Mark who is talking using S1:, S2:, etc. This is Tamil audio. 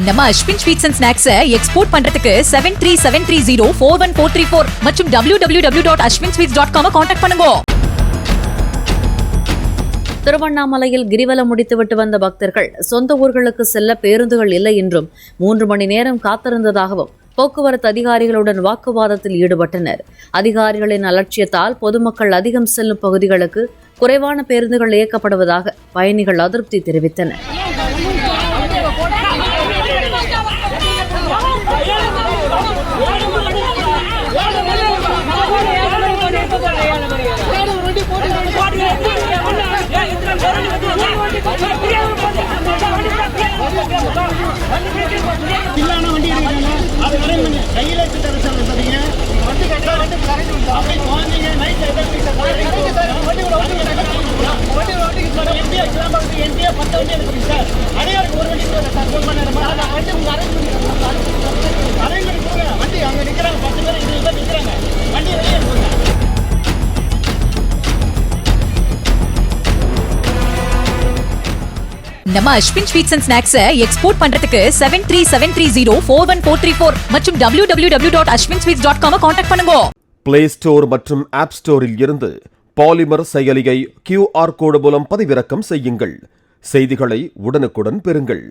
S1: நம்ம Ashwin sweets and snacks export பண்றதுக்கு 7373041434 மற்றும் www.ashwinsweets.com கான்டாக்ட் பண்ணுங்க.
S2: திருவண்ணாமலையில் கிரிவலம் முடித்துவிட்டு வந்த பக்தர்கள் சொந்த ஊர்களுக்கு செல்ல பேருந்துகள் இல்லை என்றும் 3 மணி நேரம் காத்திருந்ததாகவும் போக்குவரத்து அதிகாரிகளுடன் வாக்குவாதத்தில் ஈடுபட்டனர். அதிகாரிகளின் அலட்சியத்தால் பொதுமக்கள் அதிகம் செல்லும் பகுதிகளுக்கு குறைவான பேருந்துகள் இயக்கப்படுவதாக பயணிகள் அதிருப்தி தெரிவித்தனர்.
S1: நம்ம Ashwin sweets and snacks export பண்றதுக்கு 7373041434 மற்றும் www.ashwinsweets.com கான்டாக்ட் பண்ணுங்க.
S3: பிளே ஸ்டோர் மற்றும் ஆப் ஸ்டோரில் இருந்து பாலிமர் செயலியை QR கோடு மூலம் பதிவிறக்கம் செய்யுங்கள். செய்திகளை உடனுக்குடன் பெறுங்கள்.